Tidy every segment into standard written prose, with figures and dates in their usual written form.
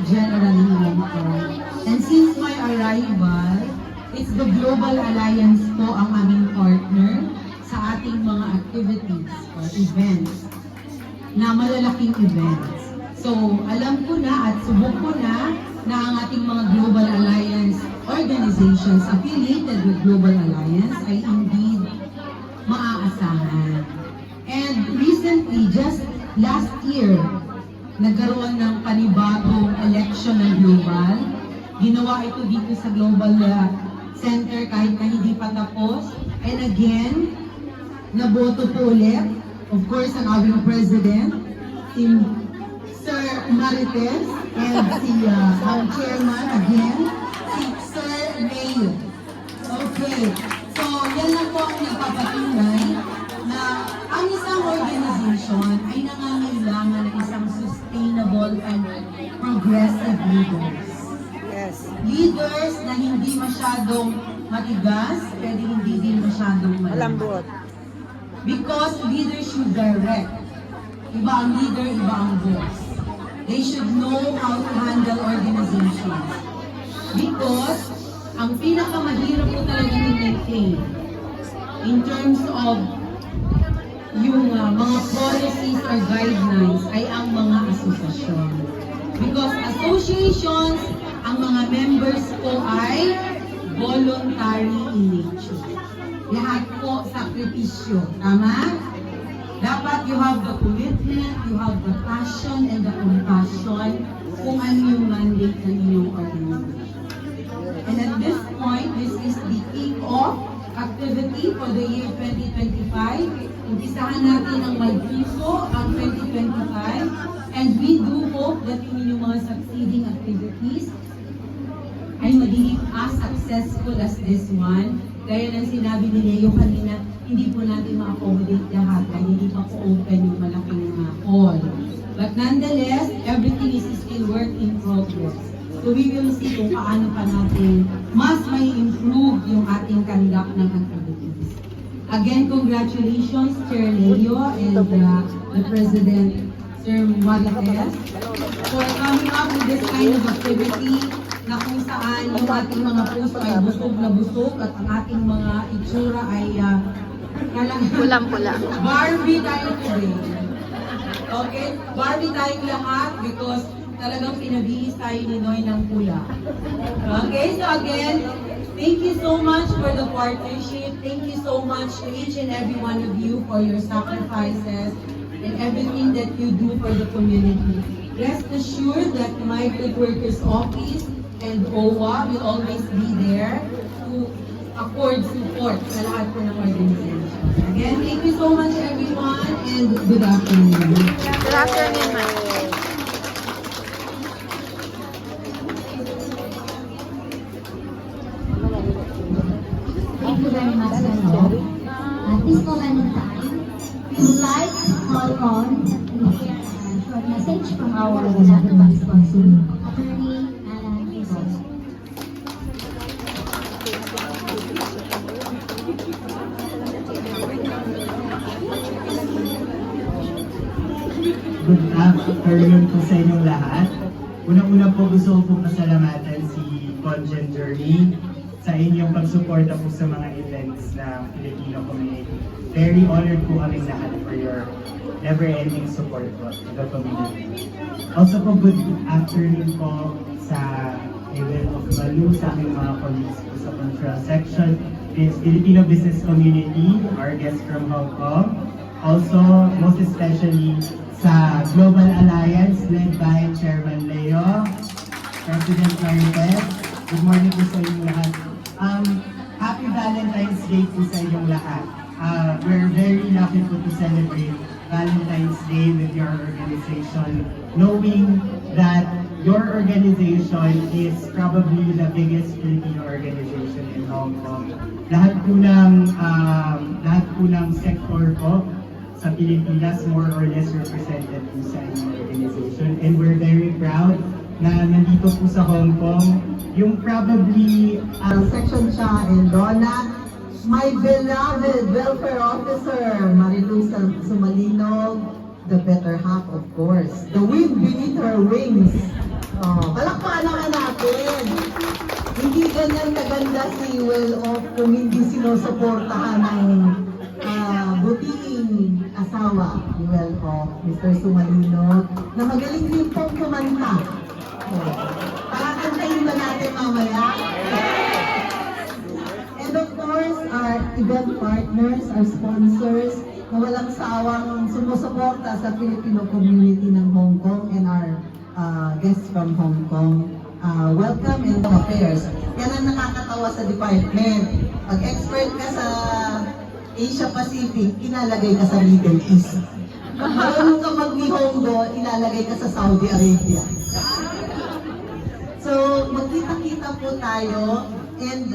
generally welcome. And since my arrival, it's the Global Alliance po ang aming partner sa ating mga activities or events na malalaking events. So, alam ko na at subok ko na ang ating mga Global Alliance organizations affiliated with Global Alliance ay indeed maaasahan. And recently, just last year, nagkaroon ng panibagong election ng Global. Ginawa ito dito sa Global Center kahit na hindi pa tapos. And again, naboto po ulit, of course, ang aming president, si Sir Marites, and si ang chairman again, si Sir Mayo. Okay, so yan lang po ang nagpapatunay na ang isang organization ay nangangailangan ng isang sustainable and progressive leaders. Yes. Leaders na hindi masyadong matigas, pero hindi din masyadong malambot. Malambot. Because leaders should direct. Iba ang leader, iba ang boss. They should know how to handle organizations. Because ang pinakamahirap po talaga i-maintain in terms of yung mga policies or guidelines ay ang mga asosasyon. Because associations, ang mga members po ay voluntary in nature. Lahat po sakripisyo. Tama? Dapat you have the commitment, you have the passion and the compassion kung ano yung mandate ng inyong organization. And at this point, this is the kick-off activity for the year 2025. Umpisahan natin ang magpiso ang 2025. And we do hope that yung inyong mga succeeding activities ay magiging as successful as this one. Gaya ng sinabi ni Leo kanina, hindi po natin ma-accommodate lahat dahil hindi pa po open yung malaking hall. But nonetheless, everything is still work in progress. So we will see kung paano pa natin mas may improve yung ating conduct ng activities. Again, congratulations, Chair Leo and the President, Sir Marites, for coming up with this kind of activity na kung saan yung ating mga puso ay busog na busog at ang ating mga itsura ay Pulang-pula. Barbie tayo today. Okay? Barbie tayong lahat because talagang pinabihis tayo ni Noy ng pula. Okay? So again, thank you so much for the partnership. Thank you so much to each and every one of you for your sacrifices and everything that you do for the community. Rest assured that my Good Workers Office and OWA will always be there to accord support sa lahat po ng organization. Again, thank you so much everyone and good afternoon. Good afternoon, ma'am. Thank you very much, Lalo. At this moment in time, we would like to call on and hear a short message from our gentleman sponsor, Attorney Alan Quezon. Good afternoon po sa inyong lahat. Unang-una po gusto ko pong pasalamatan si Congen Journey sa inyong pagsuporta po sa mga events ng Filipino community. Very honored po kami lahat for your never-ending support po to the community. Also po good afternoon po sa event of Balu sa aming mga colleagues po sa Control Section, is Filipino business community, our guests from Hong Kong. Also, most especially sa Global Alliance led by Chairman Leo, President Marites. Good morning po sa inyong lahat. Happy Valentine's Day po sa inyong lahat. We're very lucky po to celebrate Valentine's Day with your organization, knowing that your organization is probably the biggest Filipino organization in Hong Kong. Lahat po ng sector po sa Pilipinas more or less represented po sa inyong organization. And we're very proud na nandito po sa Hong Kong yung probably Section siya and Donna, my beloved welfare officer, Marilu Sumalinog, the better half of course. The wind beneath her wings. Oh, palakpakan naman natin. Hindi ganyan kaganda si Well Off kung hindi sinusuportahan ng butiing asawa ni Well Off, Mr. Sumalino, na magaling din pong kumanta. Oh, pakantayin ba natin mamaya? And of course, our event partners, our sponsors, na walang sawang sumusuporta sa Filipino community ng Hong Kong and our guests from Hong Kong. Welcome and affairs. Yan ang nakakatawa sa department. Pag expert ka sa Asia Pacific, ilalagay ka sa Middle East. Pag marunong ka mag-Nihongo, ilalagay ka sa Saudi Arabia. So, magkita-kita po tayo and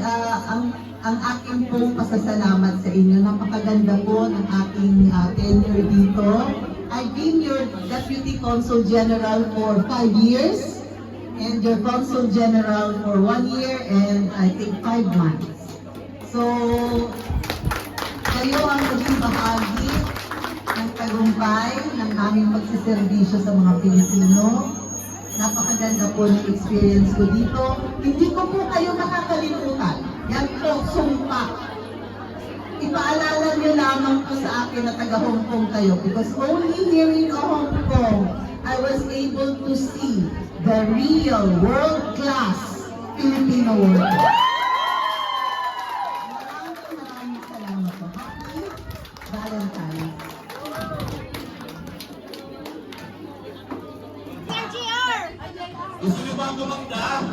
ang aking pong pasasalamat sa inyo. Napakaganda po ng aking tenure dito. I've been your Deputy Consul General for 5 years and your Consul General for 1 year and I think 5 months. So, kayo ang maging bahagi ng tagumpay ng aming pagsiservisyo sa mga Pilipino. Napakaganda po ng experience ko dito. Hindi ko po kayo makakalimutan. Yan po, sumpa. Ipaalala niyo lamang po sa akin na taga Hong Kong kayo because only here in Hong Kong I was able to see the real world-class Filipino world. Maraming salamat po. Happy Valentine's. Gusto niyo ba kumanda?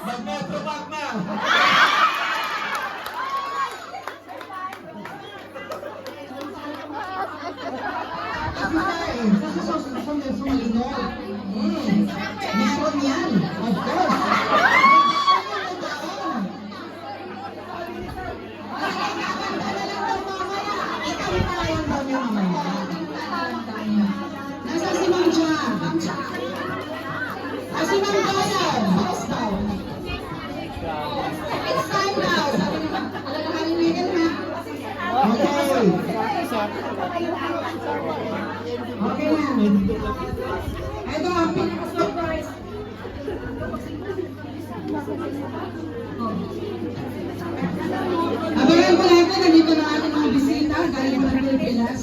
Mag-metro back na! Kasi sa Sumalino. Meron yan. Of course. Nasa si Ma'am Cha? Si Ma'am Bayan? House down. It's time now. Talaga kalimutin ha. Okay. Okay na. Ito ang pinaka-surprise. Abangan po natin, nandito na ating mga bisita galing ng Pilipinas.